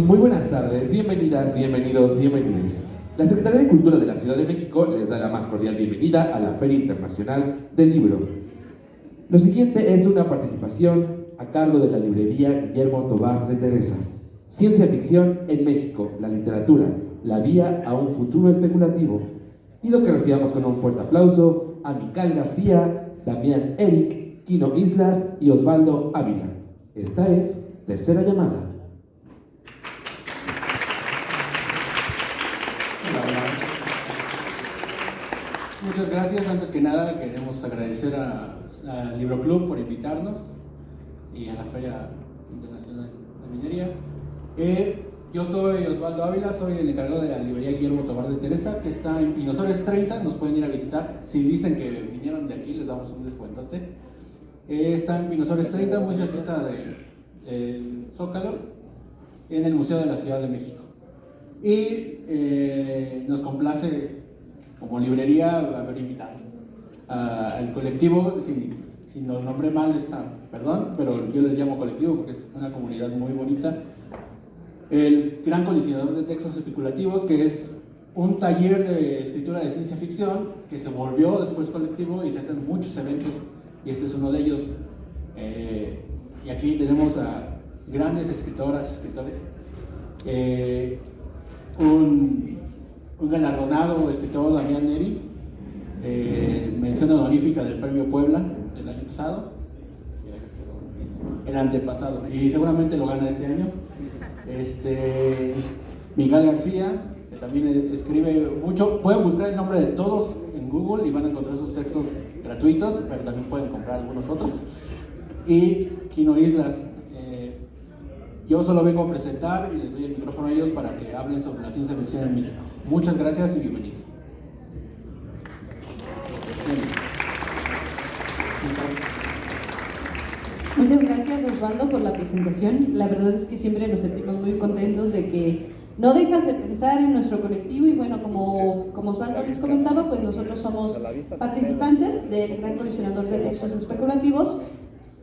Muy buenas tardes, bienvenidas, bienvenidos, bienvenides. La Secretaría de Cultura de la Ciudad de México les da la más cordial bienvenida a la Feria Internacional del Libro. Lo siguiente es una participación a cargo de la librería Guillermo Tovar de Teresa. Ciencia ficción en México, la literatura, la vía a un futuro especulativo. Pido que recibamos con un fuerte aplauso a Mical García, Damián Eric, Quino Islas y Osvaldo Ávila. Esta es Tercera Llamada. Muchas gracias. Antes que nada queremos agradecer al Libro Club por invitarnos y a la Feria Internacional de Minería. Yo soy Osvaldo Ávila, soy el encargado de la librería Guillermo Tovar de Teresa, que está en Pinosores 30, nos pueden ir a visitar. Si dicen que vinieron de aquí, les damos un descuentote. Está en Pinosores 30, muy cerquita del Zócalo, en el Museo de la Ciudad de México. Y nos complace como librería haber invitado al colectivo. Si nos nombré mal, perdón, pero yo les llamo colectivo porque es una comunidad muy bonita. El Gran Colisionador de Textos Especulativos, que es un taller de escritura de ciencia ficción que se volvió después colectivo y se hacen muchos eventos, y este es uno de ellos. Y aquí tenemos a grandes escritores, un galardonado escritor, Damián Eric, mención honorífica del Premio Puebla del año pasado, el antepasado, y seguramente lo gana este año. Mical García, que también escribe mucho. Pueden buscar el nombre de todos en Google y van a encontrar sus textos gratuitos, pero también pueden comprar algunos otros. Y Quino Islas. Yo solo vengo a presentar y les doy el micrófono a ellos para que hablen sobre la ciencia ficción en México. Muchas gracias y bienvenidos. Muchas gracias, Osvaldo, por la presentación. La verdad es que siempre nos sentimos muy contentos de que no dejas de pensar en nuestro colectivo. Y bueno, como Osvaldo les comentaba, pues nosotros somos participantes del Gran Colisionador de Textos Especulativos.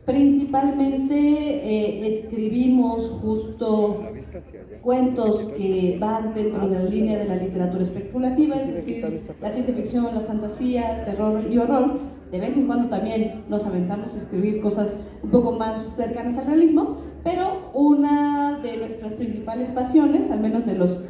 Principalmente escribimos justo cuentos que van dentro de la línea de la literatura especulativa, es decir, la ciencia ficción, la fantasía, terror y horror. De vez en cuando también nos aventamos a escribir cosas un poco más cercanas al realismo, pero una de nuestras principales pasiones, al menos de los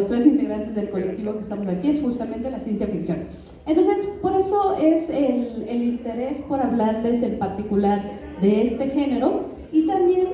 tres integrantes del colectivo que estamos aquí, es justamente la ciencia ficción. Entonces, por eso es el interés por hablarles en particular de este género, y también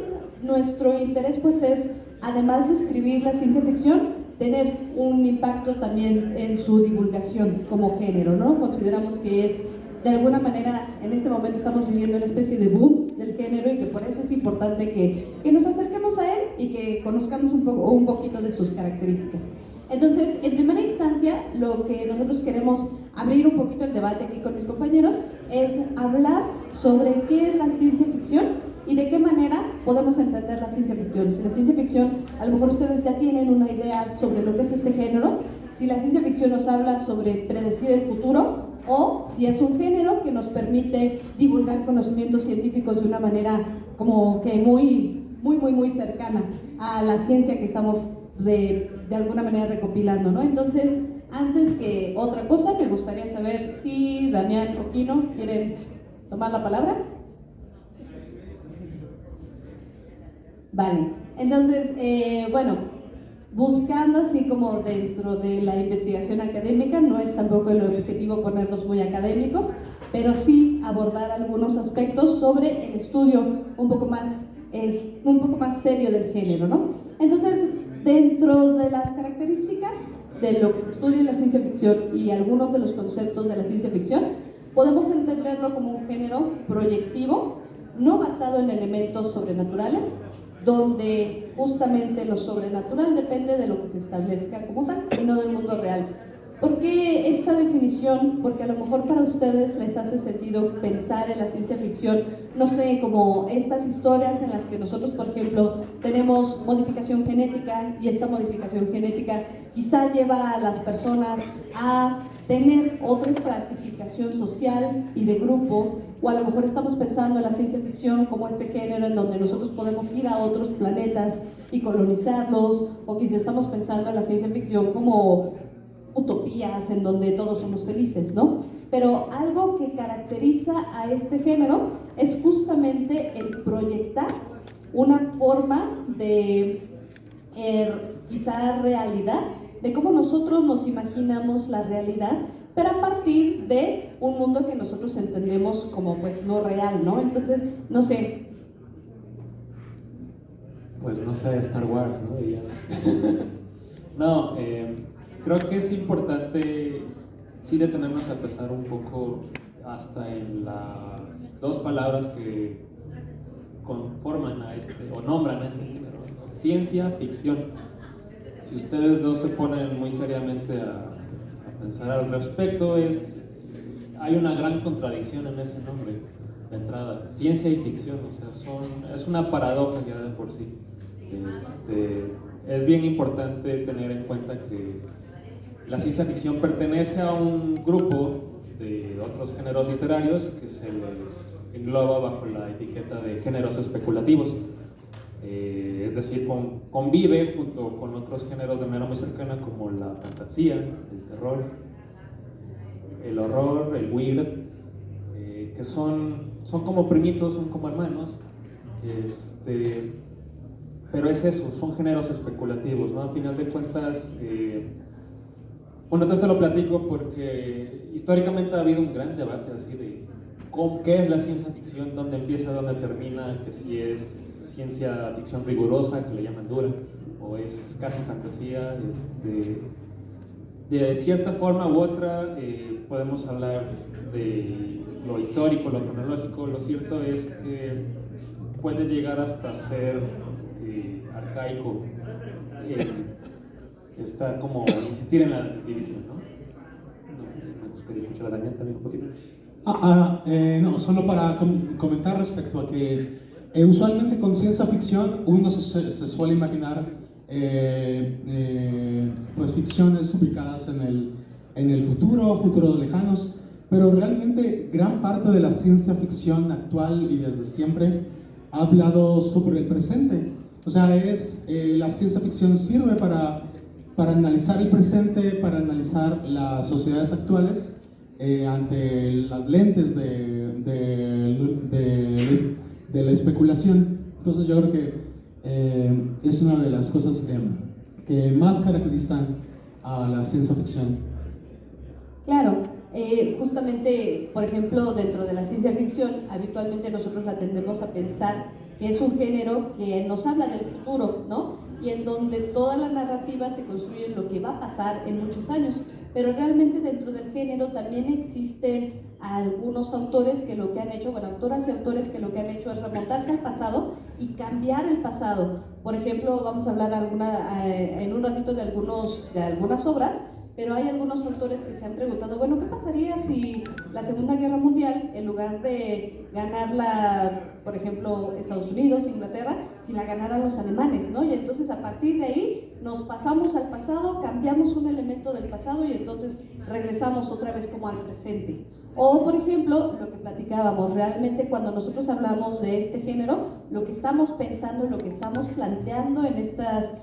nuestro interés pues es, además de escribir la ciencia ficción, tener un impacto también en su divulgación como género, ¿no? Consideramos que es, de alguna manera, en este momento estamos viviendo una especie de boom del género, y que por eso es importante que nos acerquemos a él y que conozcamos un poquito de sus características. Entonces, en primera instancia, lo que nosotros queremos abrir un poquito el debate aquí con mis compañeros es hablar sobre qué es la ciencia ficción y de qué manera podemos entender la ciencia ficción. Si la ciencia ficción, a lo mejor ustedes ya tienen una idea sobre lo que es este género, si la ciencia ficción nos habla sobre predecir el futuro, o si es un género que nos permite divulgar conocimientos científicos de una manera como que muy cercana a la ciencia que estamos de alguna manera recopilando, ¿no? Entonces, antes que otra cosa, me gustaría saber si Damián o Quino quieren tomar la palabra. Vale, entonces, bueno, buscando así como dentro de la investigación académica, no es tampoco el objetivo ponernos muy académicos, pero sí abordar algunos aspectos sobre el estudio un poco más serio del género, ¿no? Entonces, dentro de las características de lo que se estudia en la ciencia ficción y algunos de los conceptos de la ciencia ficción, podemos entenderlo como un género proyectivo, no basado en elementos sobrenaturales, donde justamente lo sobrenatural depende de lo que se establezca como tal y no del mundo real. ¿Por qué esta definición? Porque a lo mejor para ustedes les hace sentido pensar en la ciencia ficción, no sé, como estas historias en las que nosotros, por ejemplo, tenemos modificación genética, y esta modificación genética quizá lleva a las personas a tener otra estratificación social y de grupo, o a lo mejor estamos pensando en la ciencia ficción como este género en donde nosotros podemos ir a otros planetas y colonizarlos, o quizá estamos pensando en la ciencia ficción como utopías en donde todos somos felices, ¿no? Pero algo que caracteriza a este género es justamente el proyectar una forma de quizá realidad, de cómo nosotros nos imaginamos la realidad, pero a partir de un mundo que nosotros entendemos como pues no real, ¿no? Entonces, no sé. Pues no sé, Star Wars, ¿no? Y ya. No, creo que es importante sí detenernos a pensar un poco hasta en las dos palabras que conforman a este, o nombran a este género, ¿no? Ciencia ficción. Si ustedes dos se ponen muy seriamente a pensar al respecto, hay una gran contradicción en ese nombre de entrada, ciencia y ficción, o sea, es una paradoja ya de por sí. Es bien importante tener en cuenta que la ciencia ficción pertenece a un grupo de otros géneros literarios que se les engloba bajo la etiqueta de géneros especulativos. Es decir, convive junto con otros géneros de manera muy cercana como la fantasía, el terror, el horror, el weird, que son como primitos, son como hermanos, pero es eso, son géneros especulativos, ¿no? A final de cuentas, bueno, todo esto lo platico porque históricamente ha habido un gran debate así de qué es la ciencia ficción, dónde empieza, dónde termina, que si es ciencia ficción rigurosa, que le llaman dura, o es casi fantasía. De cierta forma u otra podemos hablar de lo histórico, lo cronológico. Lo cierto es que puede llegar hasta ser arcaico estar como insistir en la división, ¿no? Me gustaría escuchar a Daniel también un poquito. No, solo para comentar respecto a que usualmente con ciencia ficción uno se suele imaginar pues ficciones ubicadas en el futuros lejanos, pero realmente gran parte de la ciencia ficción actual y desde siempre ha hablado sobre el presente. O sea, la ciencia ficción sirve para analizar el presente, para analizar las sociedades actuales ante las lentes de la especulación. Entonces yo creo que es una de las cosas que más caracterizan a la ciencia ficción. Claro, justamente, por ejemplo, dentro de la ciencia ficción, habitualmente nosotros la tendemos a pensar que es un género que nos habla del futuro, ¿no? Y en donde toda la narrativa se construye en lo que va a pasar en muchos años. Pero realmente dentro del género también existen algunos autores que lo que han hecho, bueno, autoras y autores que lo que han hecho es remontarse al pasado y cambiar el pasado. Por ejemplo, vamos a hablar en un ratito de algunas obras, pero hay algunos autores que se han preguntado, bueno, ¿qué pasaría si la Segunda Guerra Mundial, en lugar de ganarla, por ejemplo, Estados Unidos, Inglaterra, si la ganaran los alemanes, ¿no? Y entonces a partir de ahí nos pasamos al pasado, cambiamos un elemento del pasado y entonces regresamos otra vez como al presente. O, por ejemplo, lo que platicábamos, realmente cuando nosotros hablamos de este género, lo que estamos pensando, lo que estamos planteando en estas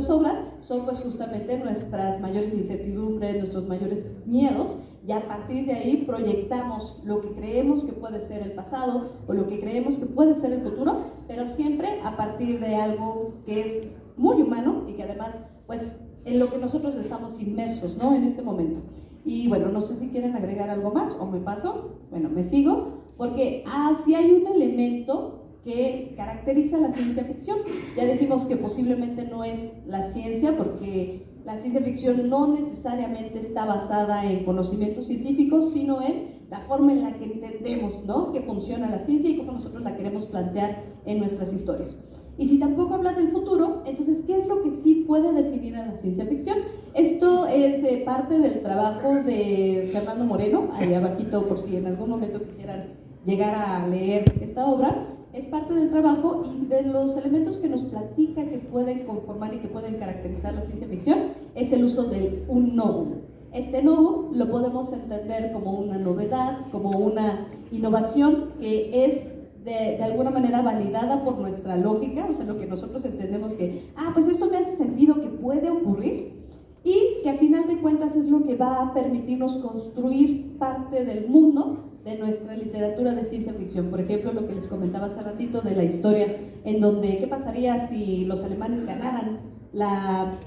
obras son pues justamente nuestras mayores incertidumbres, nuestros mayores miedos, y a partir de ahí proyectamos lo que creemos que puede ser el pasado o lo que creemos que puede ser el futuro, pero siempre a partir de algo que es muy humano y que además pues en lo que nosotros estamos inmersos, ¿no? En este momento. Y bueno, no sé si quieren agregar algo más o me paso, bueno, me sigo, porque sí hay un elemento que caracteriza la ciencia ficción. Ya dijimos que posiblemente no es la ciencia, porque la ciencia ficción no necesariamente está basada en conocimientos científicos, sino en la forma en la que entendemos, ¿no?, que funciona la ciencia y cómo nosotros la queremos plantear en nuestras historias. Y si tampoco habla del futuro, entonces, ¿qué es lo que sí puede definir a la ciencia ficción? Esto es parte del trabajo de Fernando Moreno, ahí abajito por si en algún momento quisieran llegar a leer esta obra. Es parte del trabajo y de los elementos que nos platica que pueden conformar y que pueden caracterizar la ciencia ficción es el uso de un novum. Este novum lo podemos entender como una novedad, como una innovación que es de alguna manera validada por nuestra lógica, o sea, lo que nosotros entendemos que, pues esto me hace sentido que puede ocurrir, y que a final de cuentas es lo que va a permitirnos construir parte del mundo de nuestra literatura de ciencia ficción. Por ejemplo, lo que les comentaba hace ratito de la historia, en donde qué pasaría si los alemanes ganaran la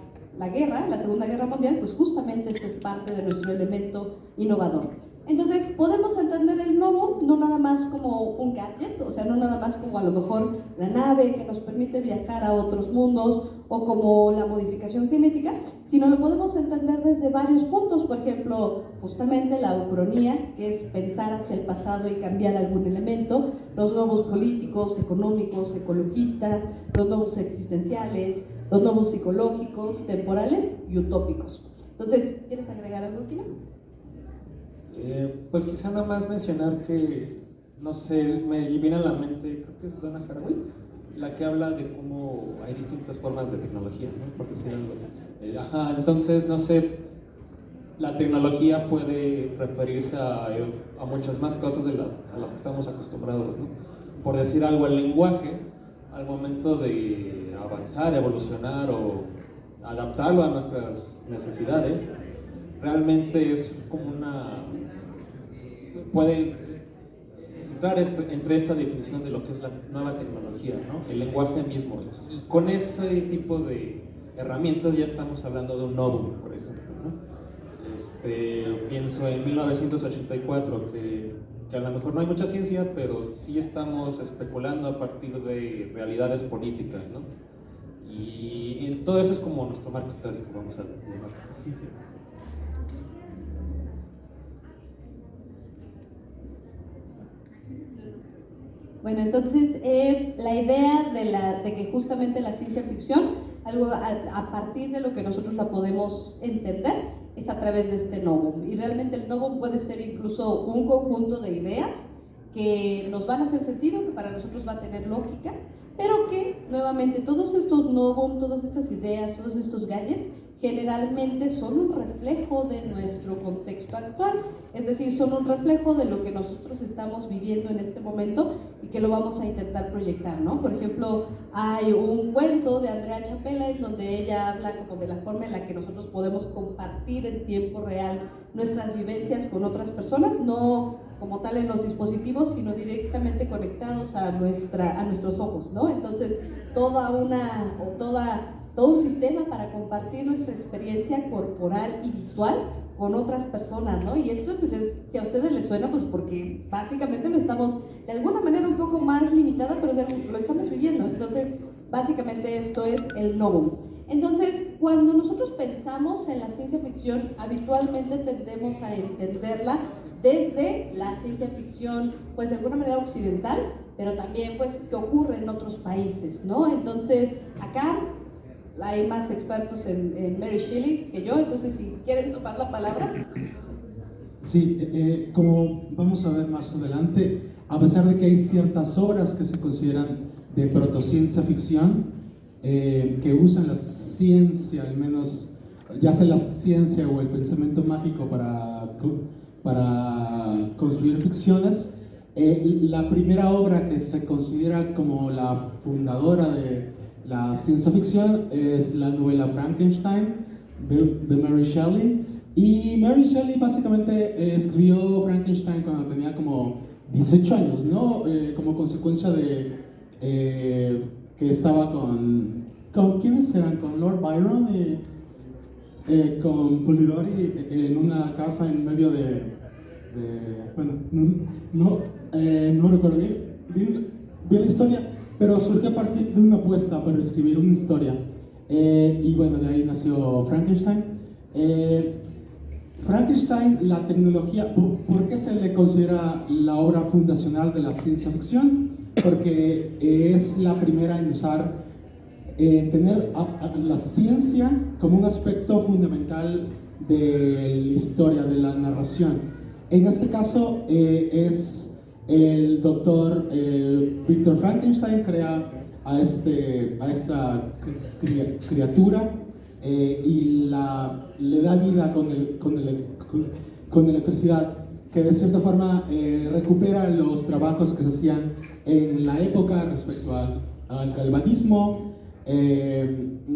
guerra, la Segunda Guerra Mundial, pues justamente este es parte de nuestro elemento innovador. Entonces, podemos entender el Novum no nada más como un gadget, o sea, no nada más como a lo mejor la nave que nos permite viajar a otros mundos o como la modificación genética, sino lo podemos entender desde varios puntos. Por ejemplo, justamente la ucronía, que es pensar hacia el pasado y cambiar algún elemento, los nuevos políticos, económicos, ecologistas, los nuevos existenciales, los nuevos psicológicos, temporales y utópicos. Entonces, ¿quieres agregar algo, Kina? Pues quizá nada más mencionar que, no sé, me viene a la mente, creo que es Donna Haraway, la que habla de cómo hay distintas formas de tecnología, ¿no? Por decir algo. Entonces, no sé, la tecnología puede referirse a muchas más cosas a las que estamos acostumbrados, ¿no? Por decir algo, el lenguaje, al momento de avanzar, evolucionar o adaptarlo a nuestras necesidades, realmente es como puede entrar entre esta definición de lo que es la nueva tecnología, ¿no? El lenguaje mismo. Y con ese tipo de herramientas ya estamos hablando de un novum, por ejemplo, ¿no? Pienso en 1984, que a lo mejor no hay mucha ciencia, pero sí estamos especulando a partir de realidades políticas, ¿no? Y todo eso es como nuestro marco teórico, vamos a llamar. Bueno, entonces la idea de que justamente la ciencia ficción, algo a partir de lo que nosotros la podemos entender, es a través de este novum. Y realmente el novum puede ser incluso un conjunto de ideas que nos van a hacer sentido, que para nosotros va a tener lógica, pero que nuevamente todos estos novum, todas estas ideas, todos estos gadgets, generalmente son un reflejo de nuestro contexto actual, es decir, son un reflejo de lo que nosotros estamos viviendo en este momento y que lo vamos a intentar proyectar, ¿no? Por ejemplo, hay un cuento de Andrea Chapela en donde ella habla como de la forma en la que nosotros podemos compartir en tiempo real nuestras vivencias con otras personas, no como tal en los dispositivos, sino directamente conectados a nuestros ojos, ¿no? Entonces, todo un sistema para compartir nuestra experiencia corporal y visual con otras personas, ¿no? Y esto, pues, si a ustedes les suena, pues porque básicamente lo estamos, de alguna manera un poco más limitada, pero lo estamos viviendo. Entonces, básicamente esto es el novum. Entonces, cuando nosotros pensamos en la ciencia ficción, habitualmente tendemos a entenderla desde la ciencia ficción, pues de alguna manera occidental, pero también, pues, que ocurre en otros países, ¿no? Entonces, acá hay más expertos en Mary Shelley que yo, entonces si quieren tomar la palabra. Sí, como vamos a ver más adelante, a pesar de que hay ciertas obras que se consideran de protociencia ficción, que usan la ciencia, al menos, ya sea la ciencia o el pensamiento mágico para construir ficciones, la primera obra que se considera como la fundadora de la ciencia ficción es la novela Frankenstein de Mary Shelley. Y Mary Shelley básicamente escribió Frankenstein cuando tenía como 18 años, ¿no? Como consecuencia de que estaba con ¿quiénes eran? Con Lord Byron y con Polidori en una casa en medio bueno, no recuerdo bien la historia, pero surgió a partir de una apuesta para escribir una historia. Y bueno, de ahí nació Frankenstein. Frankenstein, la tecnología, ¿por qué se le considera la obra fundacional de la ciencia ficción? Porque es la primera en usar, tener a la ciencia como un aspecto fundamental de la historia, de la narración. En este caso es el doctor Victor Frankenstein crea a esta criatura y le da vida con electricidad, que de cierta forma recupera los trabajos que se hacían en la época respecto al galvanismo.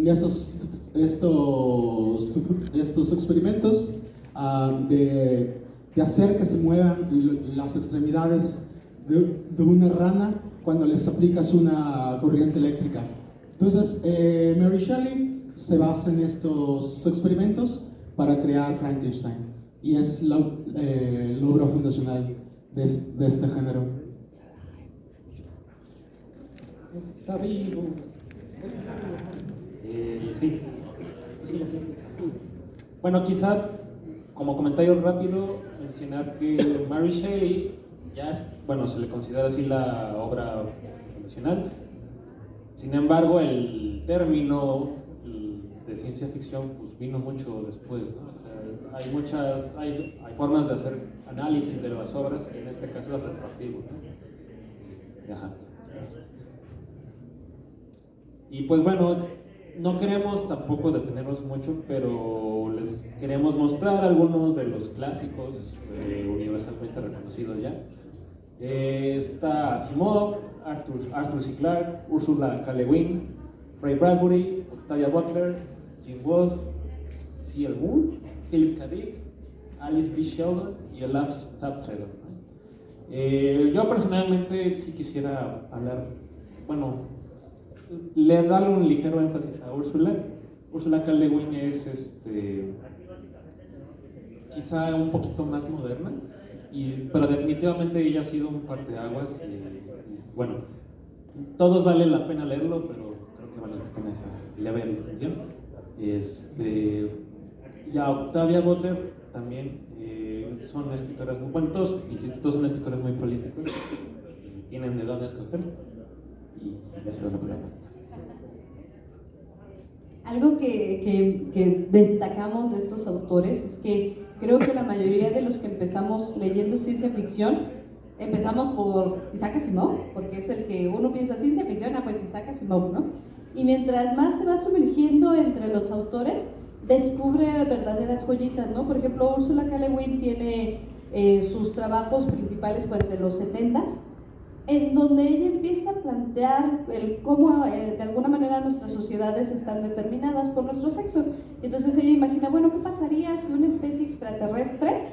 Estos experimentos de hacer que se muevan las extremidades de una rana cuando les aplicas una corriente eléctrica. Entonces, Mary Shelley se basa en estos experimentos para crear Frankenstein, y es la obra fundacional de este género. Está vivo. Sí. Bueno, quizá como comentario rápido mencionar que Mary Shelley ya es, bueno, se le considera así la obra fundacional. Sin embargo, el término de ciencia ficción pues vino mucho después, ¿no? O sea, hay formas de hacer análisis de las obras, en este caso es retroactivo, ¿no? Ajá. Y pues bueno, no queremos tampoco detenernos mucho, pero les queremos mostrar algunos de los clásicos universalmente reconocidos ya. Está Asimov, Arthur C. Clarke, Ursula K. Le Guin, Ray Bradbury, Octavia Butler, Jim Wolfe, C.L. Moore, Philip K. Dick, Alice B. Sheldon y Olaf Stapledon. Yo personalmente sí quisiera hablar, bueno, darle un ligero énfasis a Ursula. Ursula K. Le Guin es quizá un poquito más moderna, pero definitivamente ella ha sido un parteaguas. Bueno, todos vale la pena leerlo, pero creo que vale la pena esa leve distinción. Ya Octavia Butler también son escritoras muy buenas, todos son escritores muy prolíficos, tienen de dónde escoger y ya se lo palabra. Algo que destacamos de estos autores es que creo que la mayoría de los que empezamos leyendo ciencia ficción, empezamos por Isaac Asimov, porque es el que uno piensa ciencia ficción, pues Isaac Asimov, ¿no? Y mientras más se va sumergiendo entre los autores, descubre verdaderas joyitas, ¿no? Por ejemplo, Ursula K. Le Guin tiene sus trabajos principales pues de los 70s, en donde ella empieza a plantear cómo de alguna manera nuestras sociedades están determinadas por nuestro sexo. Entonces ella imagina, bueno, ¿qué pasaría si una especie extraterrestre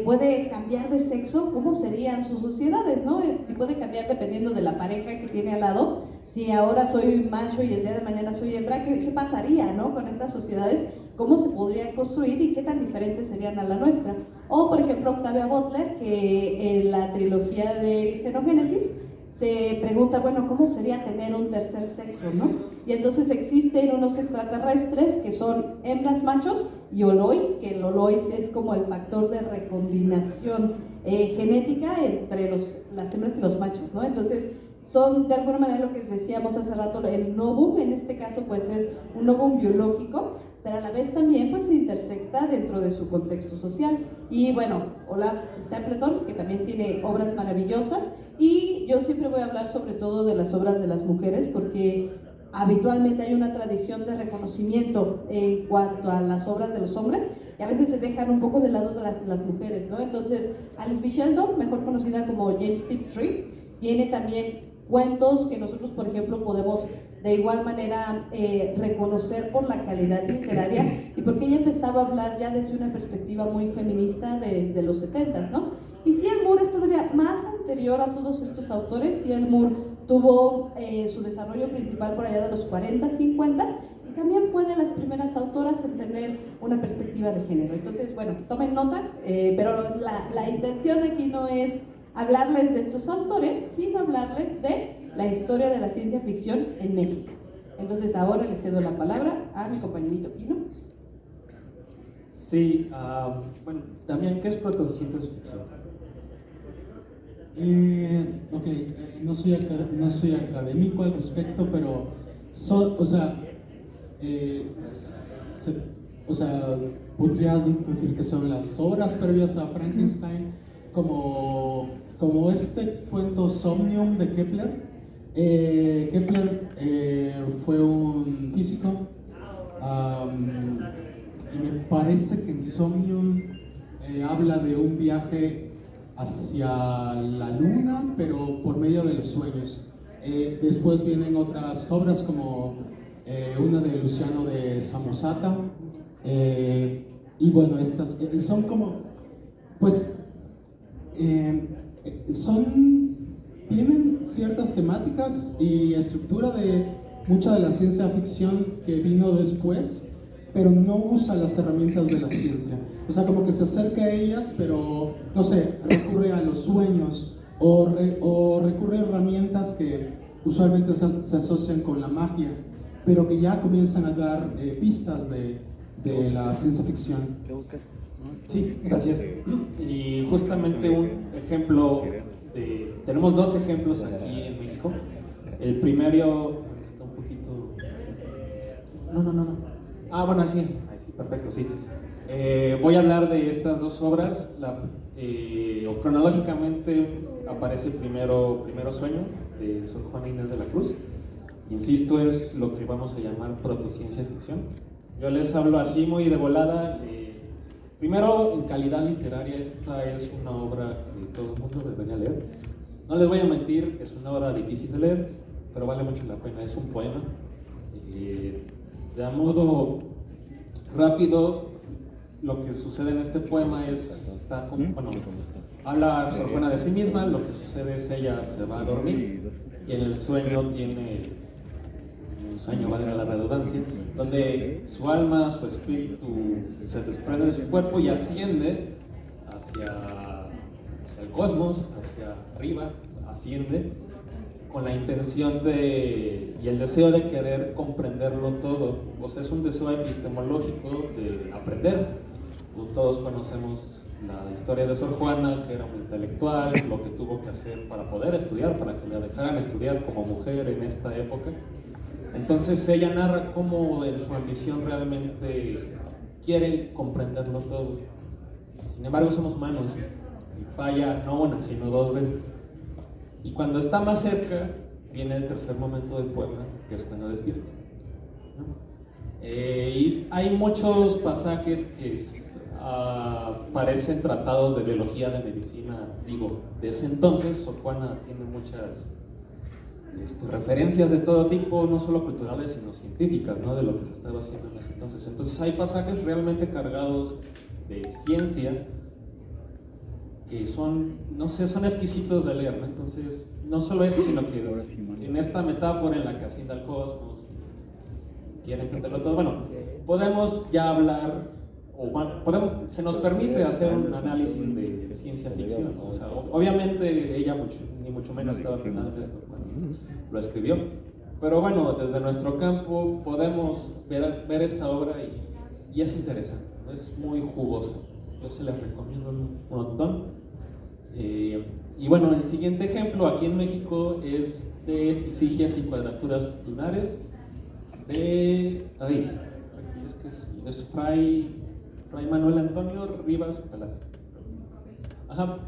puede cambiar de sexo? ¿Cómo serían sus sociedades, no? Si puede cambiar dependiendo de la pareja que tiene al lado. Si ahora soy macho y el día de mañana soy hembra, ¿qué pasaría, no? Con estas sociedades, ¿cómo se podrían construir y qué tan diferentes serían a la nuestra? O, por ejemplo, Octavia Butler, que en la trilogía de Xenogénesis se pregunta, bueno, ¿cómo sería tener un tercer sexo, no? Y entonces existen unos extraterrestres que son hembras, machos, y Oloi, que el Oloi es como el factor de recombinación genética entre las hembras y los machos, ¿no? Entonces, son de alguna manera lo que decíamos hace rato, el novum, en este caso pues es un novum biológico, pero a la vez también pues se intersecta dentro de su contexto social. Y bueno, Olaf Stapledon, que también tiene obras maravillosas, y yo siempre voy a hablar sobre todo de las obras de las mujeres, porque habitualmente hay una tradición de reconocimiento en cuanto a las obras de los hombres, y a veces se dejan un poco de lado de las mujeres, ¿no? Entonces, Alice B. Sheldon, mejor conocida como James Tiptree, tiene también cuentos que nosotros, por ejemplo, podemos de igual manera reconocer por la calidad literaria y porque ella empezaba a hablar ya desde una perspectiva muy feminista desde los 70s, ¿no? Y C.L. Moore es todavía más anterior a todos estos autores. C.L. Moore tuvo su desarrollo principal por allá de los 40s, 50s, y también fue de las primeras autoras en tener una perspectiva de género. Entonces, bueno, tomen nota, pero la intención aquí no es hablarles de estos autores, sino hablarles de la historia de la ciencia ficción en México. Entonces ahora le cedo la palabra a mi compañerito Pino. Sí, bueno, Damián, ¿qué es protociencia ficción? Ok, no soy académico al respecto, pero podrías decir que son las obras previas a Frankenstein, como este cuento Somnium de Kepler. Kepler fue un físico, y me parece que en Somnium habla de un viaje hacia la luna, pero por medio de los sueños. Después vienen otras obras como una de Luciano de Samosata, y bueno, estas son como, pues, tienen ciertas temáticas y estructura de mucha de la ciencia ficción que vino después, pero no usa las herramientas de la ciencia. O sea, como que se acerca a ellas, pero, no sé, recurre a los sueños o recurre a herramientas que usualmente se asocian con la magia, pero que ya comienzan a dar pistas de la ciencia ficción. ¿Qué buscas? Sí, gracias. Y justamente un ejemplo, tenemos dos ejemplos aquí en México. El primero, está un poquito... No. Ah, bueno, sí, ahí sí, perfecto, sí. Voy a hablar de estas dos obras. Cronológicamente aparece primero Sueño, de Sor Juana Inés de la Cruz. Insisto, es lo que vamos a llamar protociencia ficción. Yo les hablo así muy de volada. Primero, en calidad literaria, esta es una obra que todo el mundo debería leer. No les voy a mentir, es una obra difícil de leer, pero vale mucho la pena. Es un poema. De modo rápido, lo que sucede en este poema habla Sor Juana de sí misma. Lo que sucede es ella se va a dormir y en el sueño tiene un sueño, valga la redundancia, donde su alma, su espíritu se desprende de su cuerpo y asciende hacia el cosmos, hacia arriba, asciende con la intención y el deseo de querer comprenderlo todo. O sea, es un deseo epistemológico de aprender. Todos conocemos la historia de Sor Juana, que era un intelectual, lo que tuvo que hacer para poder estudiar, para que la dejaran estudiar como mujer en esta época. Entonces ella narra cómo en su ambición realmente quiere comprenderlo todo. Sin embargo, somos humanos y falla no una, sino dos veces. Y cuando está más cerca, viene el tercer momento del poema, que es cuando despierta. Y hay muchos pasajes que parecen tratados de biología, de medicina, de ese entonces. Sor Juana tiene muchas referencias de todo tipo, no solo culturales, sino científicas, ¿no? De lo que se estaba haciendo en ese entonces. Entonces hay pasajes realmente cargados de ciencia que son, no sé, son exquisitos de leer, ¿no? Entonces, no solo eso, sino que en esta metáfora en la que asciende al cosmos, quieren entenderlo todo, bueno, podemos ya hablar, se nos permite hacer un análisis de ciencia ficción, ¿no? O sea, obviamente ella ni mucho menos estaba final de esto cuando lo escribió, pero bueno, desde nuestro campo podemos ver esta obra y es interesante, ¿no? Es muy jugosa. Yo se las recomiendo un montón. Y bueno, el siguiente ejemplo aquí en México es de Sisigias y Cuadraturas Lunares es Fray Manuel Antonio Rivas Palacio. Ajá.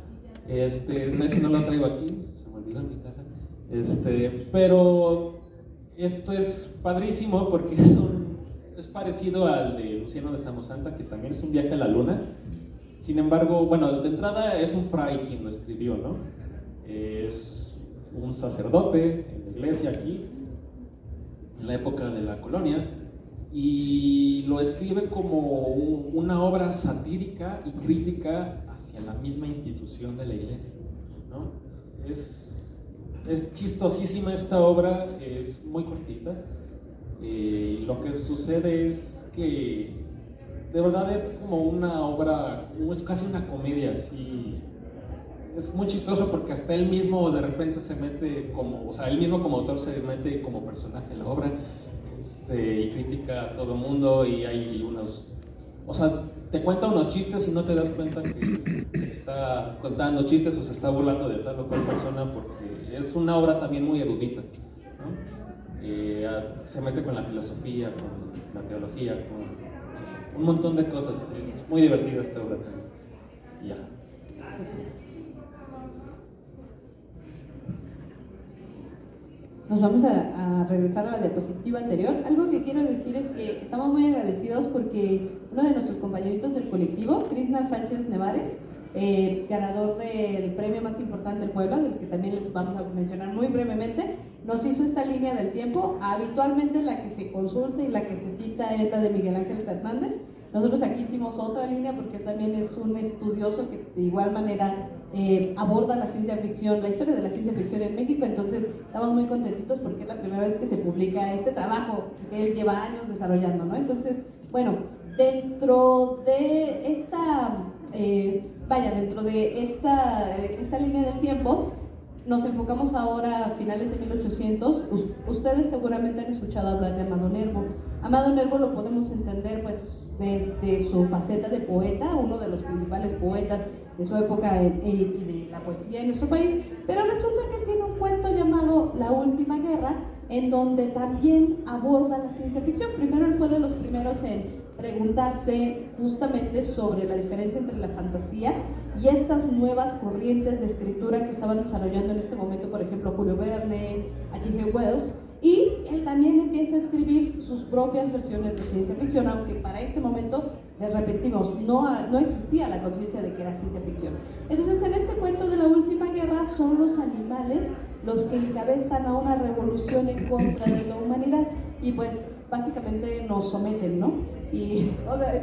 Ese no lo traigo aquí, se me olvidó en mi casa. Pero esto es padrísimo porque es parecido al de Luciano de Samosata, que también es un viaje a la luna. Sin embargo, bueno, de entrada es un fray quien lo escribió, ¿no? Es un sacerdote en la iglesia aquí, en la época de la colonia, y lo escribe como una obra satírica y crítica hacia la misma institución de la iglesia, ¿no? Es chistosísima esta obra, es muy cortita. Lo que sucede es que de verdad es como una obra, es casi una comedia, así. Es muy chistoso porque hasta él mismo de repente se mete él mismo como autor se mete como personaje en la obra, y critica a todo el mundo, y hay te cuenta unos chistes y no te das cuenta que está contando chistes o se está burlando de tal o cual persona, porque es una obra también muy erudita, ¿no? Se mete con la filosofía, con la teología, con un montón de cosas. Es muy divertida esta obra también. Ya. Nos vamos a regresar a la diapositiva anterior. Algo que quiero decir es que estamos muy agradecidos porque uno de nuestros compañeritos del colectivo, Krishna Sánchez Nevares, ganador del premio más importante del Puebla, del que también les vamos a mencionar muy brevemente, nos hizo esta línea del tiempo. Habitualmente la que se consulta y la que se cita es la de Miguel Ángel Fernández. Nosotros aquí hicimos otra línea porque él también es un estudioso que de igual manera aborda la ciencia ficción, la historia de la ciencia ficción en México. Entonces estamos muy contentitos porque es la primera vez que se publica este trabajo que él lleva años desarrollando, ¿no? Entonces, bueno, dentro de esta, esta línea del tiempo, nos enfocamos ahora a finales de 1800. Ustedes seguramente han escuchado hablar de Amado Nervo. Amado Nervo lo podemos entender pues desde su faceta de poeta, uno de los principales poetas de su época y de la poesía en nuestro país, pero resulta que él tiene un cuento llamado La Última Guerra, en donde también aborda la ciencia ficción. Primero él fue de los primeros en preguntarse justamente sobre la diferencia entre la fantasía y estas nuevas corrientes de escritura que estaban desarrollando en este momento, por ejemplo, Julio Verne, H.G. Wells, y él también empieza a escribir sus propias versiones de ciencia ficción, aunque para este momento, les repetimos, no existía la conciencia de que era ciencia ficción. Entonces, en este cuento de La Última Guerra son los animales los que encabezan a una revolución en contra de la humanidad y pues básicamente nos someten, ¿no? Y o sea,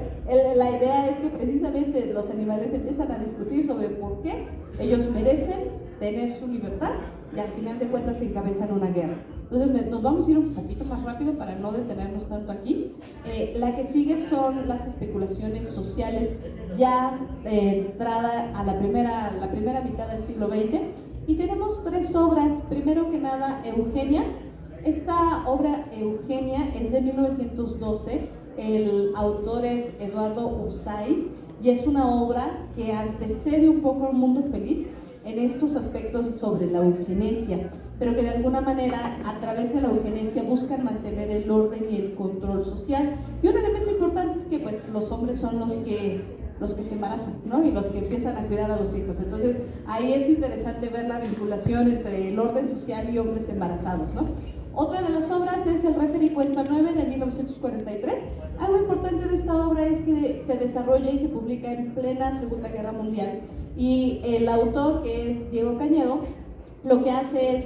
la idea es que precisamente los animales empiezan a discutir sobre por qué ellos merecen tener su libertad y al final de cuentas encabezan una guerra. Entonces nos vamos a ir un poquito más rápido para no detenernos tanto aquí. La que sigue son las especulaciones sociales ya entrada a la primera mitad del siglo XX, y tenemos tres obras. Primero que nada, Eugenia. Esta obra, Eugenia, es de 1912, el autor es Eduardo Ursáiz y es una obra que antecede un poco al Mundo Feliz en estos aspectos sobre la eugenesia, pero que de alguna manera a través de la eugenesia buscan mantener el orden y el control social. Y un elemento importante es que pues los hombres son los que se embarazan, ¿no? Y los que empiezan a cuidar a los hijos. Entonces ahí es interesante ver la vinculación entre el orden social y hombres embarazados, ¿no? Otra de las obras es el Referí Cuenta 9 de 1943. Algo importante de esta obra es que se desarrolla y se publica en plena Segunda Guerra Mundial, y el autor, que es Diego Cañedo, lo que hace es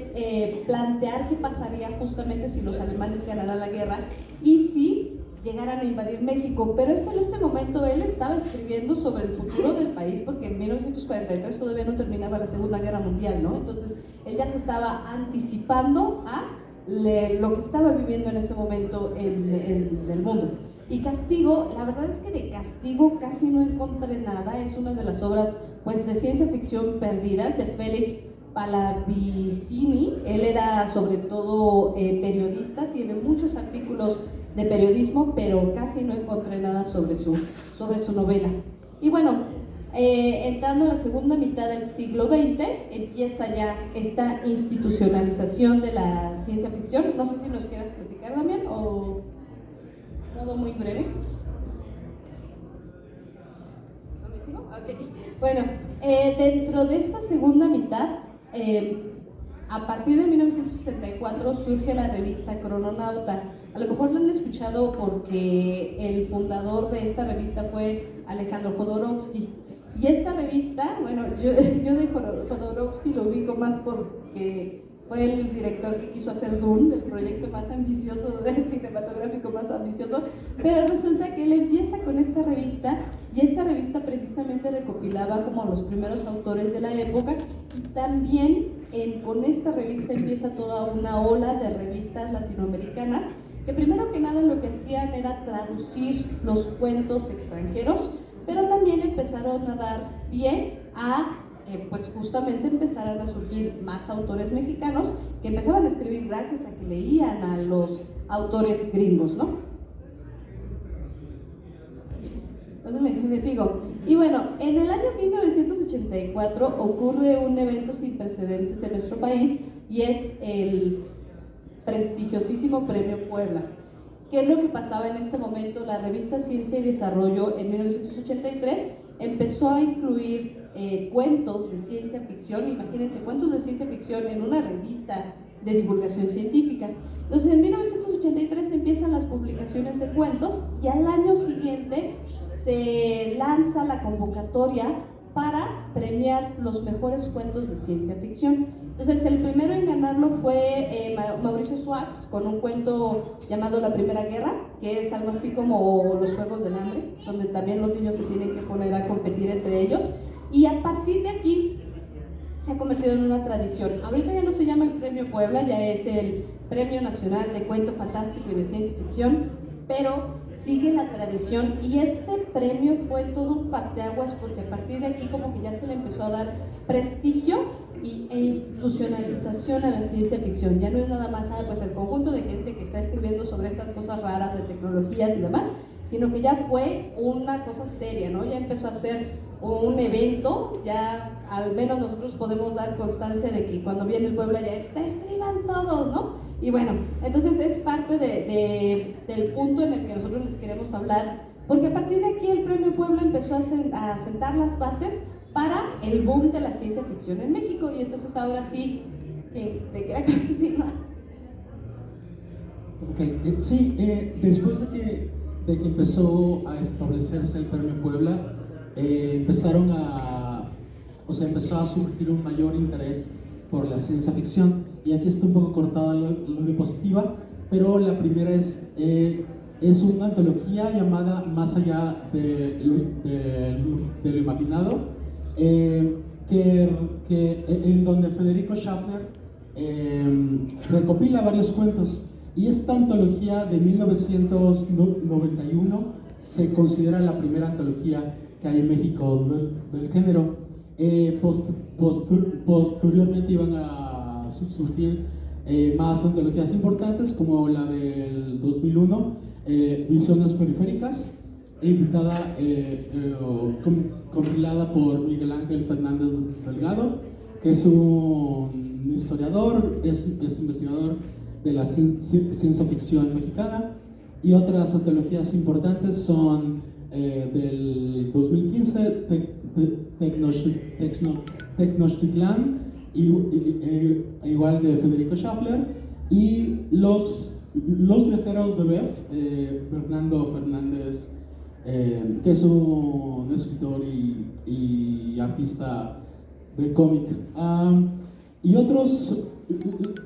plantear qué pasaría justamente si los alemanes ganaran la guerra y si llegaran a invadir México. Pero en este momento él estaba escribiendo sobre el futuro del país, porque en 1943 todavía no terminaba la Segunda Guerra Mundial, ¿no? Entonces él ya se estaba anticipando a lo que estaba viviendo en ese momento en el mundo. Y Castigo, la verdad es que de Castigo casi no encontré nada. Es una de las obras pues de ciencia ficción perdidas de Félix Palavicini. Él era sobre todo periodista, tiene muchos artículos de periodismo, pero casi no encontré nada sobre su novela. Y bueno, entrando a la segunda mitad del siglo XX, empieza ya esta institucionalización de la ciencia ficción. No sé si nos quieras platicar, Damián, o modo muy breve. ¿No me sigo? Ok. Bueno, dentro de esta segunda mitad, a partir de 1964 surge la revista Crononauta. A lo mejor lo han escuchado porque el fundador de esta revista fue Alejandro Jodorowsky. Y esta revista, bueno, yo de Jodorowsky lo ubico más porque fue el director que quiso hacer Dune, el proyecto más ambicioso, cinematográfico más ambicioso, pero resulta que él empieza con esta revista, y esta revista precisamente recopilaba como los primeros autores de la época, y también con esta revista empieza toda una ola de revistas latinoamericanas, que primero que nada lo que hacían era traducir los cuentos extranjeros, pero también empezaron a dar pie a pues justamente empezaran a surgir más autores mexicanos que empezaban a escribir gracias a que leían a los autores gringos, ¿no? Entonces me sigo. Y bueno, en el año 1984 ocurre un evento sin precedentes en nuestro país, y es el prestigiosísimo Premio Puebla. ¿Qué es lo que pasaba en este momento? La revista Ciencia y Desarrollo en 1983 empezó a incluir cuentos de ciencia ficción. Imagínense, cuentos de ciencia ficción en una revista de divulgación científica. Entonces en 1983 empiezan las publicaciones de cuentos, y al año siguiente se lanza la convocatoria para premiar los mejores cuentos de ciencia ficción. Entonces, el primero en ganarlo fue Mauricio Schwartz, con un cuento llamado La Primera Guerra, que es algo así como los Juegos del Hambre, donde también los niños se tienen que poner a competir entre ellos. Y a partir de aquí se ha convertido en una tradición. Ahorita ya no se llama el Premio Puebla, ya es el Premio Nacional de Cuento Fantástico y de Ciencia Ficción, pero sigue la tradición, y este premio fue todo un parteaguas, porque a partir de aquí como que ya se le empezó a dar prestigio e institucionalización a la ciencia ficción. Ya no es nada más pues el conjunto de gente que está escribiendo sobre estas cosas raras de tecnologías y demás, sino que ya fue una cosa seria, ¿no? Ya empezó a ser un evento, ya al menos nosotros podemos dar constancia de que cuando viene el Puebla ya está, escriban todos, ¿no? Y bueno, entonces es parte del punto en el que nosotros les queremos hablar, porque a partir de aquí el Premio Puebla empezó a sentar las bases para el boom de la ciencia ficción en México, y entonces ahora sí, te queda continuar. Ok, sí, después de que empezó a establecerse el Premio Puebla, empezó a surgir un mayor interés por la ciencia ficción, y aquí está un poco cortada la diapositiva, pero la primera es una antología llamada Más allá de lo imaginado, en donde Federico Schaffner recopila varios cuentos, y esta antología de 1991 se considera la primera antología que hay en México del género. Posteriormente iban a surgir más antologías importantes, como la del 2001, Visiones Periféricas, editada compilada por Miguel Ángel Fernández Delgado, que es un historiador, es investigador de la ciencia ficción mexicana. Y otras antologías importantes son del 2015, Tecnochtitlán, igual de Federico Schaffner, y los viajeros de Bef, Fernando Fernández, que es un escritor y artista de cómic. Y otros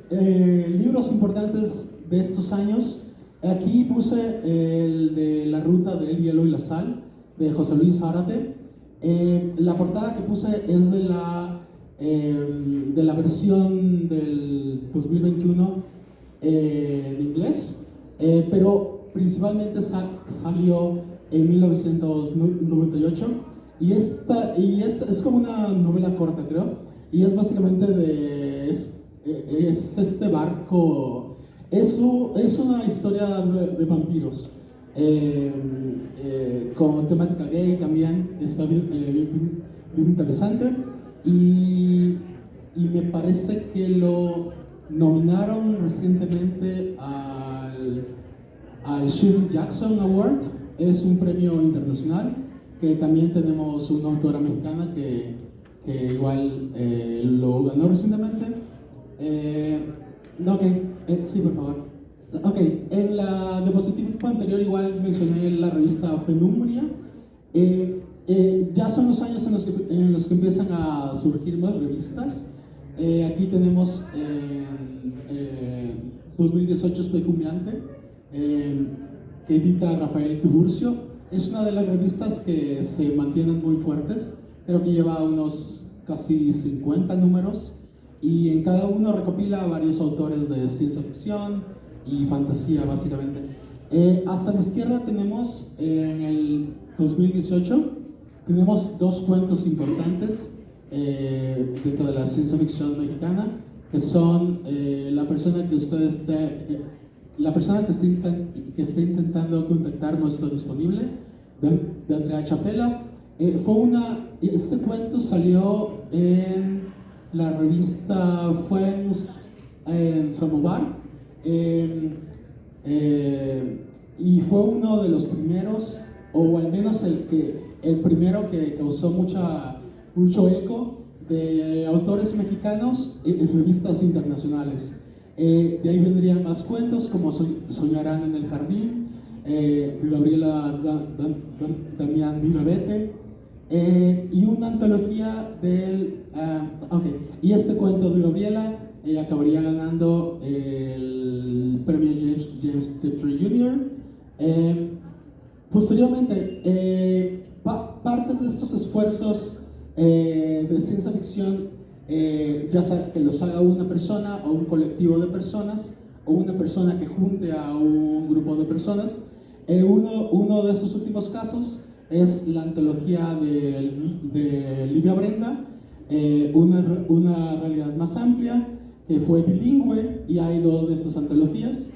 libros importantes de estos años, aquí puse el de La Ruta del Hielo y la Sal, de José Luis Zárate. La portada que puse es de la versión del 2021 en inglés, pero principalmente salió en 1998, y es como una novela corta, creo, y es básicamente es este barco, es una historia de vampiros, con temática gay también. Está bien interesante, y me parece que lo nominaron recientemente al Shirley Jackson Award. Es un premio internacional, que también tenemos una autora mexicana que igual lo ganó recientemente. Sí, por favor. Ok, en la diapositiva anterior igual mencioné la revista Penumbria. Ya son los años en los que empiezan a surgir más revistas. Aquí tenemos 2018 Estoy Humeante, que edita Rafael Tiburcio. Es una de las revistas que se mantienen muy fuertes. Creo que lleva unos casi 50 números, y en cada uno recopila a varios autores de ciencia ficción y fantasía, básicamente. Hasta la izquierda tenemos, en el 2018, tenemos dos cuentos importantes dentro de la ciencia ficción mexicana, que son La persona que está intentando contactar no está disponible, de Andrea Chapela. Este cuento salió en la revista Friends en Samovar, y fue uno de los primeros, o al menos el primero que causó mucho eco de autores mexicanos en revistas internacionales. De ahí vendrían más cuentos como Soñarán en el Jardín, de Gabriela Damián Mirabete, y una antología y este cuento de Gabriela acabaría ganando el premio James Tiptree Jr. Posteriormente, partes de estos esfuerzos de ciencia ficción, ya sea que los haga una persona o un colectivo de personas, o una persona que junte a un grupo de personas. Uno de estos últimos casos es la antología de Livia Brenda, una realidad más amplia, que fue bilingüe, y hay dos de estas antologías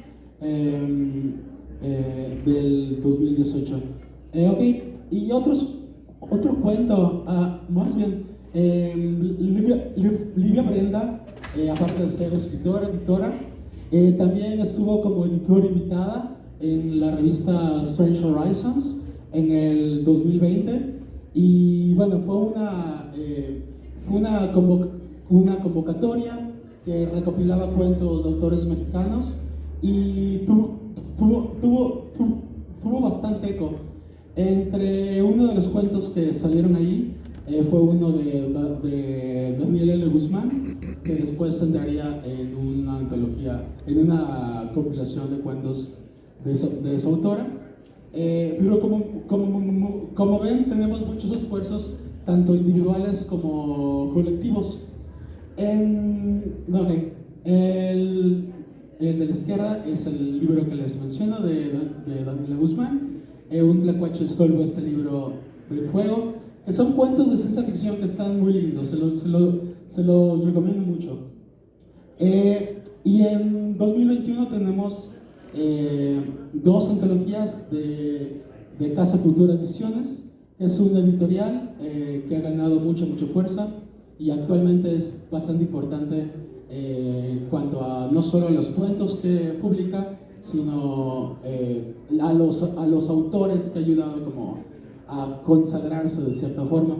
del 2018. Y otro cuento, más bien, Livia Brenda, aparte de ser escritora, editora, también estuvo como editora invitada en la revista Strange Horizons en el 2020, y bueno, fue una convocatoria que recopilaba cuentos de autores mexicanos, y tuvo bastante eco. Entre uno de los cuentos que salieron ahí fue uno de Daniel L. Guzmán, que después entraría en una antología, en una compilación de cuentos de esa autora. Pero como ven, tenemos muchos esfuerzos, tanto individuales como colectivos. El de la izquierda es el libro que les menciono de Daniela Guzmán. Un tlacuache stolbo, este libro del fuego, que son cuentos de ciencia ficción que están muy lindos, se los recomiendo mucho. Y en 2021 tenemos dos antologías de Casa Futura Ediciones. Es una editorial que ha ganado mucha fuerza, y actualmente es bastante importante en cuanto a no solo a los cuentos que publica, sino a los autores que ha ayudado como a consagrarse de cierta forma.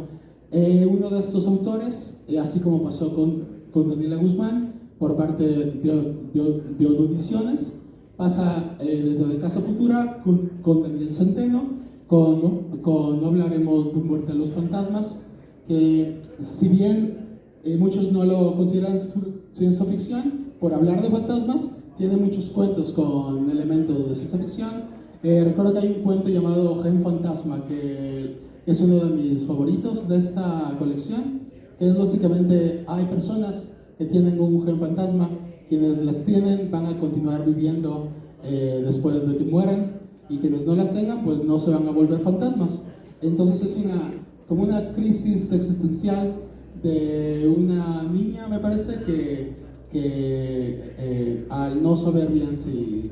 Uno de estos autores, así como pasó con Daniela Guzmán, por parte de Odo Ediciones, pasa dentro de Casa Futura con Daniel Centeno, con No hablaremos de Muerte a los fantasmas, que si bien muchos no lo consideran ciencia ficción, por hablar de fantasmas, tiene muchos cuentos con elementos de ciencia ficción. Recuerdo que hay un cuento llamado Gen Fantasma, que es uno de mis favoritos de esta colección, que es básicamente, hay personas que tienen un gen fantasma, quienes las tienen van a continuar viviendo después de que mueran, y quienes no las tengan pues no se van a volver fantasmas. Entonces es como una crisis existencial de una niña, me parece, que al no saber bien si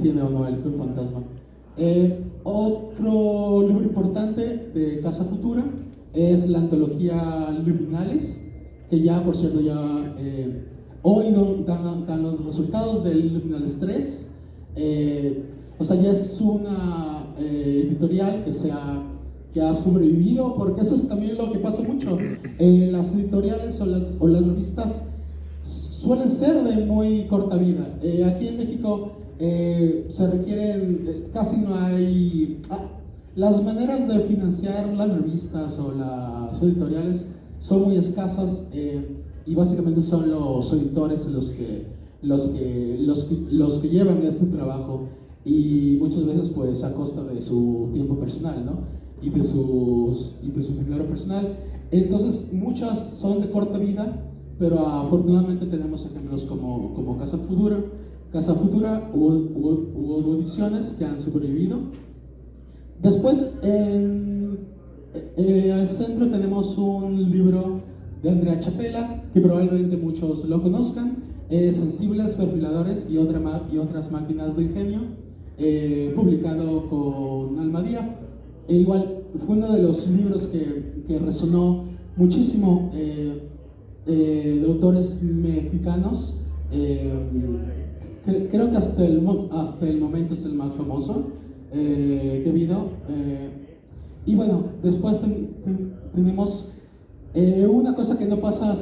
tiene o no el gen fantasma. Otro libro importante de Casa Futura es la antología Luminales, que ya, por cierto, hoy dan los resultados del Luminales 3. O sea, ya es una editorial que ha sobrevivido, porque eso es también lo que pasa mucho. Las editoriales o las revistas suelen ser de muy corta vida. Aquí en México se requieren, casi no hay... las maneras de financiar las revistas o las editoriales son muy escasas, y básicamente son los editores los que llevan este trabajo, y muchas veces pues a costa de su tiempo personal, ¿no? y de su dinero personal. Entonces muchas son de corta vida, pero afortunadamente tenemos ejemplos como Casa Futura u Ediciones, que han sobrevivido. Después al centro tenemos un libro de Andrea Chapela, que probablemente muchos lo conozcan, Sensibles, Perfiladores y otras máquinas de ingenio, publicado con Almadía. Igual fue uno de los libros que resonó muchísimo, de autores mexicanos. Creo que hasta el momento es el más famoso que ha habido. Y bueno, después tenemos una cosa que no pasa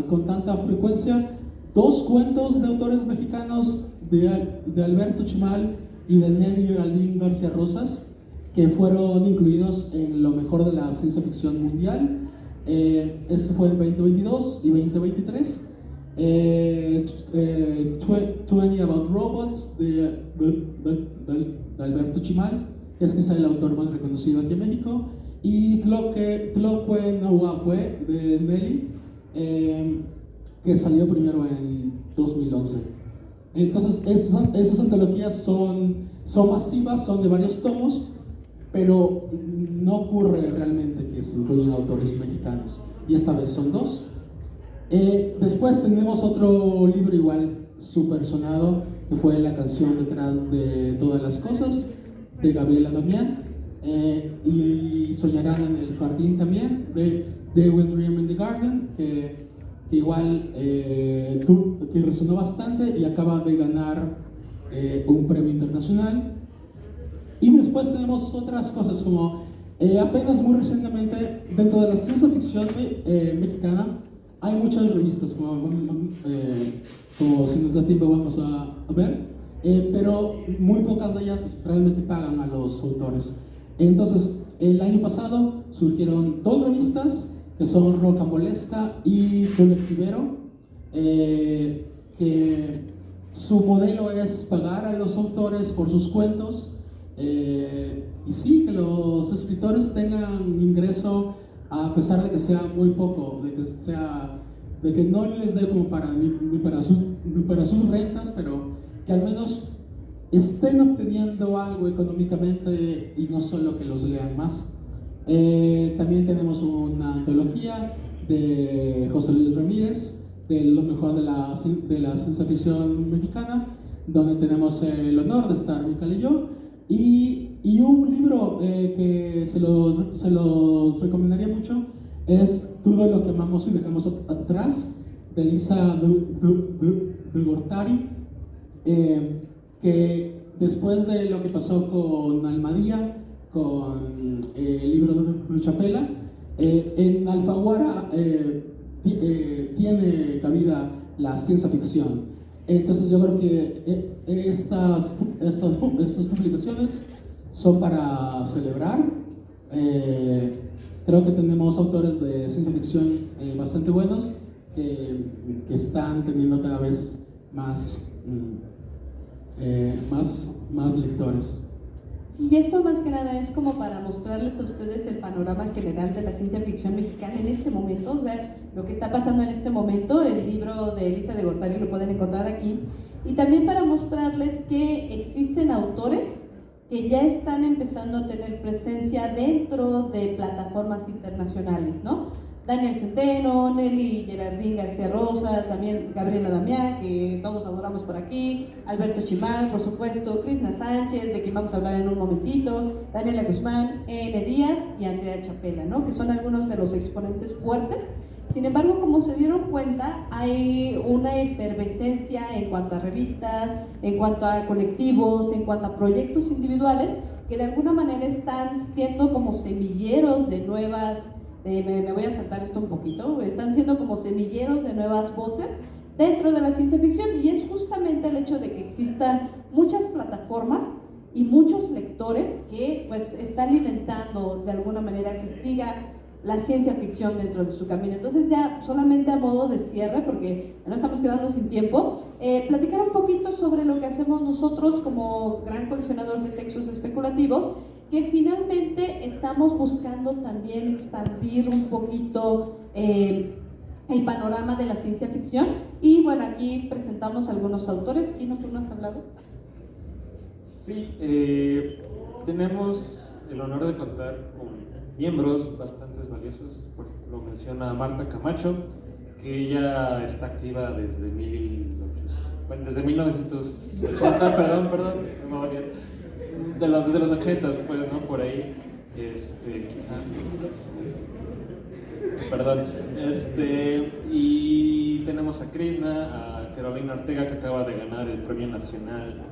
con tanta frecuencia: dos cuentos de autores mexicanos, de Alberto Chimal y de Nelly Geraldine García Rosas, que fueron incluidos en lo mejor de la ciencia ficción mundial. Eso fue en 2022 y 2023. 20 About Robots de Alberto Chimal, que es quizá el autor más reconocido aquí en México, y Tloque no Huahue de Nelly, que salió primero en 2011. Entonces esas antologías son masivas, son de varios tomos, pero no ocurre realmente que se incluyan autores mexicanos, y esta vez son 2. Después tenemos otro libro igual súper sonado, que fue La canción detrás de todas las cosas, de Gabriela Damián, y Soñarán en el jardín también, de They Will Dream in the Garden, que igual que resonó bastante y acaba de ganar un premio internacional. Y después tenemos otras cosas como apenas muy recientemente dentro de la ciencia ficción mexicana hay muchas revistas como si nos da tiempo vamos a ver, pero muy pocas de ellas realmente pagan a los autores. Entonces el año pasado surgieron 2 revistas que son Rocambolesca y Colectivero, que su modelo es pagar a los autores por sus cuentos, y sí, que los escritores tengan ingreso a pesar de que sea muy poco, de que no les dé como ni para sus rentas, pero que al menos estén obteniendo algo económicamente y no solo que los lean más. También tenemos una antología de José Luis Ramírez, de lo mejor de la ciencia ficción mexicana, donde tenemos el honor de estar Mical y yo, y un libro que se los recomendaría mucho es Todo lo que amamos y dejamos atrás, de Lisa Gortari, que después de lo que pasó con Almadía, con el libro de Chapela, en Alfaguara tiene cabida la ciencia ficción. Entonces yo creo que estas publicaciones son para celebrar. Creo que tenemos autores de ciencia ficción bastante buenos que están teniendo cada vez más lectores. Y esto más que nada es como para mostrarles a ustedes el panorama general de la ciencia ficción mexicana en este momento, o sea, lo que está pasando en este momento. El libro de Elisa de Gortari lo pueden encontrar aquí, y también para mostrarles que existen autores que ya están empezando a tener presencia dentro de plataformas internacionales, ¿no? Daniel Centeno, Nelly Gerardín García Rosas, también Gabriela Damián, que todos adoramos por aquí, Alberto Chimal, por supuesto, Krishna Sánchez, de quien vamos a hablar en un momentito, Daniela Guzmán, N. Díaz y Andrea Chapela, ¿no? Que son algunos de los exponentes fuertes. Sin embargo, como se dieron cuenta, hay una efervescencia en cuanto a revistas, en cuanto a colectivos, en cuanto a proyectos individuales, que de alguna manera están siendo como semilleros de nuevas... me voy a saltar esto un poquito, están siendo como semilleros de nuevas voces dentro de la ciencia ficción, y es justamente el hecho de que existan muchas plataformas y muchos lectores que pues están alimentando de alguna manera que siga la ciencia ficción dentro de su camino. Entonces ya solamente a modo de cierre, porque no estamos quedando sin tiempo, platicar un poquito sobre lo que hacemos nosotros como gran coleccionador de textos especulativos, que finalmente estamos buscando también expandir un poquito el panorama de la ciencia ficción. Y bueno, aquí presentamos algunos autores. ¿Kino, tú no has hablado? Sí, tenemos el honor de contar con miembros bastante valiosos. Por ejemplo, menciona Marta Camacho, que ella está activa desde 1980, perdón, no, desde los 80, pues, ¿no? Por ahí, y tenemos a Krishna, a Carolina Ortega, que acaba de ganar el Premio Nacional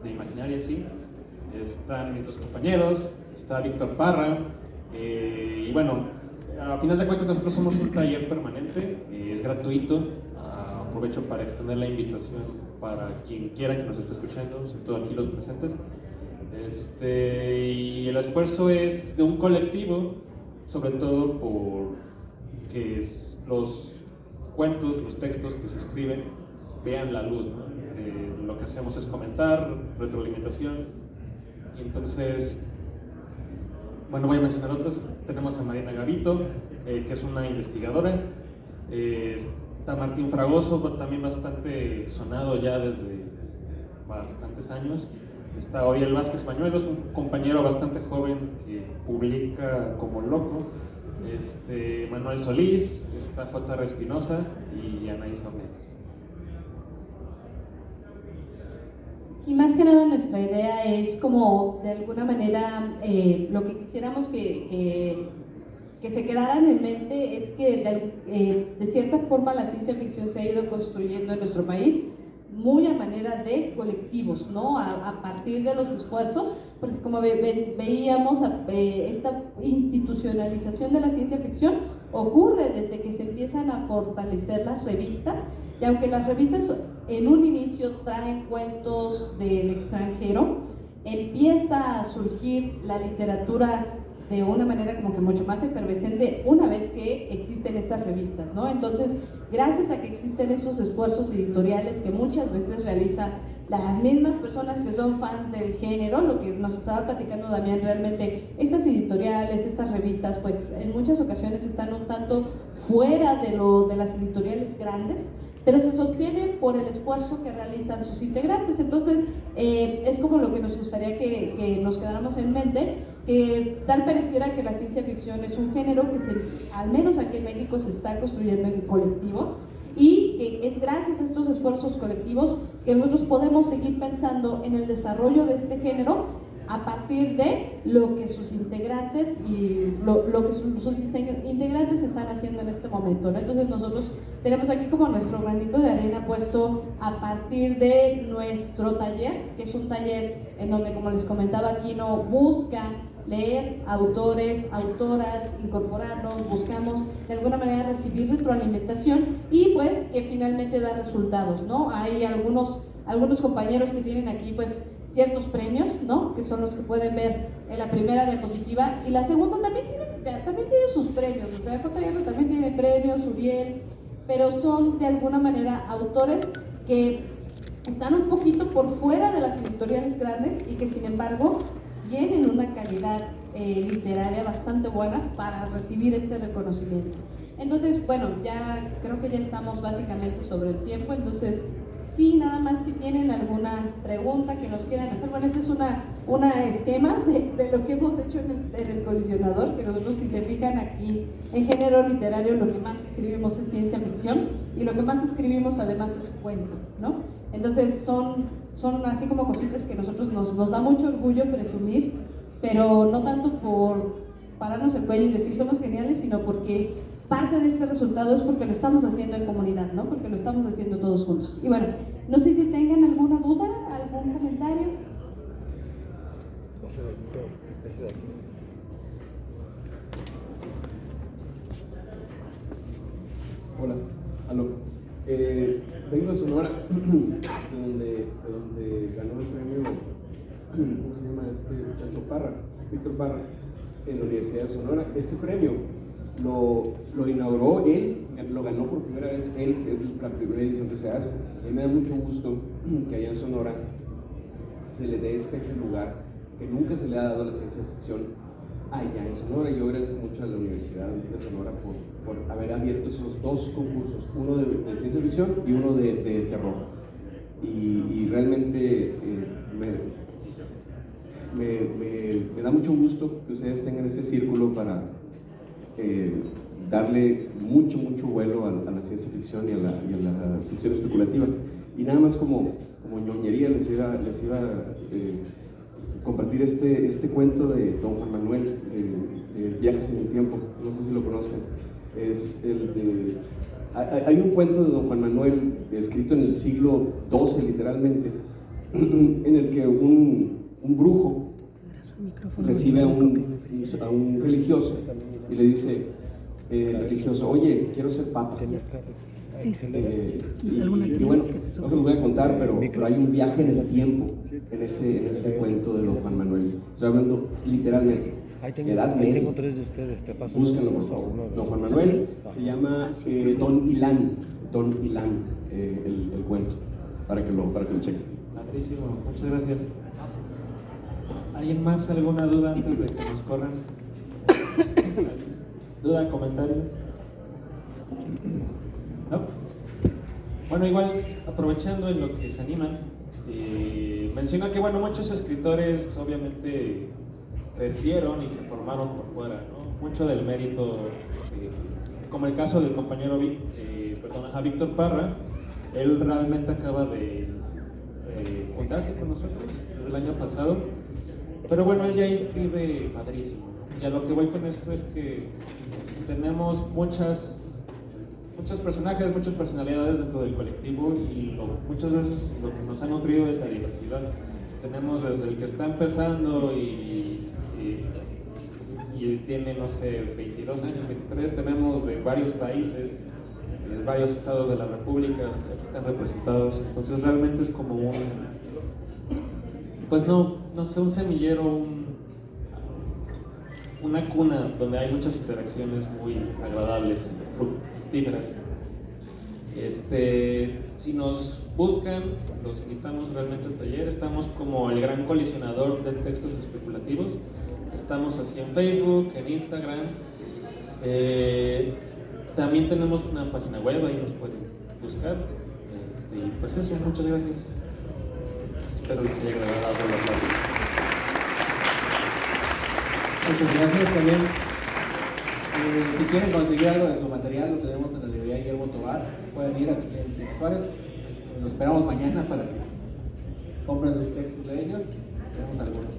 de Imaginaria, sí. Están mis dos compañeros, está Víctor Parra, y bueno, a final de cuentas nosotros somos un taller permanente, es gratuito. Aprovecho para extender la invitación para quien quiera que nos esté escuchando, sobre todo aquí los presentes. Y el esfuerzo es de un colectivo, sobre todo por que los cuentos, los textos que se escriben vean la luz, ¿no? Lo que hacemos es comentar, retroalimentación, y entonces, bueno, voy a mencionar otros. Tenemos a Mariana Gavito, que es una investigadora. Está Martín Fragoso, también bastante sonado ya desde bastantes años. Está Oriel Vázquez Pañuelos, un compañero bastante joven que publica como loco. Manuel Solís, está J.R. Espinosa y Anaís Ornelas. Y más que nada nuestra idea es como de alguna manera lo que quisiéramos que se quedaran en mente es que de cierta forma la ciencia ficción se ha ido construyendo en nuestro país muy a manera de colectivos, ¿no? A partir de los esfuerzos, porque como veíamos, esta institucionalización de la ciencia ficción ocurre desde que se empiezan a fortalecer las revistas, y aunque las revistas en un inicio traen cuentos del extranjero, empieza a surgir la literatura de una manera como que mucho más efervescente una vez que existen estas revistas, ¿no? Entonces, gracias a que existen estos esfuerzos editoriales que muchas veces realizan las mismas personas que son fans del género, lo que nos estaba platicando Damián, realmente estas editoriales, estas revistas, pues en muchas ocasiones están un tanto fuera de las editoriales grandes, pero se sostienen por el esfuerzo que realizan sus integrantes. Entonces, es como lo que nos gustaría que nos quedáramos en mente, que tal pareciera que la ciencia ficción es un género que al menos aquí en México se está construyendo en colectivo, y que es gracias a estos esfuerzos colectivos que nosotros podemos seguir pensando en el desarrollo de este género a partir de lo que sus integrantes y lo que sus integrantes están haciendo en este momento, ¿no? Entonces nosotros tenemos aquí como nuestro granito de arena puesto a partir de nuestro taller, que es un taller en donde, como les comentaba, Kino busca leer autores, autoras, incorporarlos, buscamos de alguna manera recibir retroalimentación y pues que finalmente da resultados, ¿no? Hay algunos compañeros que tienen aquí pues ciertos premios, ¿no? Que son los que pueden ver en la primera diapositiva, y la segunda también tiene sus premios, o sea, JR también tiene premios, Uriel, pero son de alguna manera autores que están un poquito por fuera de las editoriales grandes y que sin embargo tienen una calidad literaria bastante buena para recibir este reconocimiento. Entonces, bueno, ya creo que ya estamos básicamente sobre el tiempo, entonces sí, nada más si tienen alguna pregunta que nos quieran hacer. Bueno, este es una esquema de lo que hemos hecho en el colisionador, que nosotros, si se fijan aquí en género literario, lo que más escribimos es ciencia ficción y lo que más escribimos además es cuento, ¿no? Entonces son así como cositas que nosotros nos da mucho orgullo presumir, pero no tanto por pararnos el cuello y decir somos geniales, sino porque parte de este resultado es porque lo estamos haciendo en comunidad, ¿no? Porque lo estamos haciendo todos juntos. Y bueno, no sé si tengan alguna duda, algún comentario. Ese de aquí. Hola, aló. Vengo de Sonora, donde ganó el premio, ¿cómo se llama este muchacho? Víctor Parra, en la Universidad de Sonora. Ese premio lo inauguró él, lo ganó por primera vez él, que es la primera edición que se hace. A mí me da mucho gusto que allá en Sonora se le dé ese lugar que nunca se le ha dado a la ciencia ficción allá en Sonora. Yo agradezco mucho a la Universidad de Sonora por haber abierto esos dos concursos, uno de ciencia ficción y uno de terror. Y realmente me da mucho gusto que ustedes tengan este círculo para darle mucho vuelo a la ciencia ficción y a la ficción especulativa. Y nada más como ñoñería les iba compartir este cuento de don Juan Manuel, de Viajes en el Tiempo. No sé si lo conozcan. Hay un cuento de don Juan Manuel escrito en el siglo XII, literalmente, en el que un brujo recibe a un religioso y le dice, religioso, oye, quiero ser papa. Y bueno, no se los voy a contar, pero hay un viaje en el tiempo en ese cuento de don Juan Manuel. Estoy hablando literalmente. Edad media. Tengo 3 de ustedes, te paso Búsquenlo, por favor. Don Juan Manuel se llama Don Ilán. Don Ilán, el cuento, para que lo chequen. Padrísimo, muchas gracias. ¿Alguien más alguna duda antes de que nos corran? ¿Duda, comentario? ¿No? Bueno, igual aprovechando en lo que se animan, menciona que bueno, muchos escritores obviamente crecieron y se formaron por fuera, ¿no? Mucho del mérito, como el caso del compañero Víctor Parra, él realmente acaba de juntarse con nosotros desde el año pasado, pero bueno, él ya escribe padrísimo, ¿no? Y a lo que voy con esto es que tenemos muchos personajes, muchas personalidades dentro del colectivo y muchas veces lo que nos ha nutrido es la diversidad. Tenemos desde el que está empezando y tiene, no sé, 22 años, 23, tenemos de varios países, de varios estados de la República que aquí están representados, entonces realmente es como no sé, un semillero, una cuna donde hay muchas interacciones muy agradables, fructíferas. Si nos buscan, los invitamos realmente al taller. Estamos como el gran colisionador de textos especulativos. Estamos así en Facebook, en Instagram. También tenemos una página web, ahí nos pueden buscar. Y pues eso, muchas gracias. Espero les haya agradado la plática. Muchas gracias también. Si quieren conseguir algo de su material, lo tenemos en la librería Guillermo Tovar. Pueden ir aquí en Juárez. Los esperamos mañana para que compren sus textos de ellos. Tenemos algunos.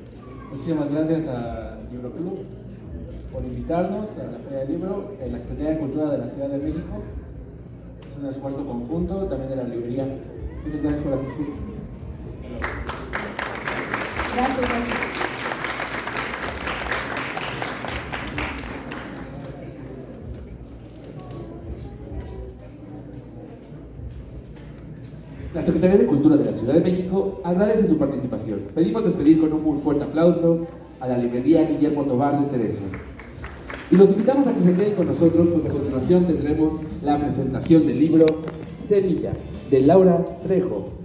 Muchísimas gracias a Libro Club por invitarnos a la Feria del Libro, en la Secretaría de Cultura de la Ciudad de México. Es un esfuerzo conjunto, también de la librería. Muchas gracias por asistir. Gracias. La Secretaría de Cultura de la Ciudad de México agradece su participación. Pedimos despedir con un muy fuerte aplauso a la librería Guillermo Tovar de Teresa. Y los invitamos a que se queden con nosotros, pues a continuación tendremos la presentación del libro Semilla, de Laura Trejo.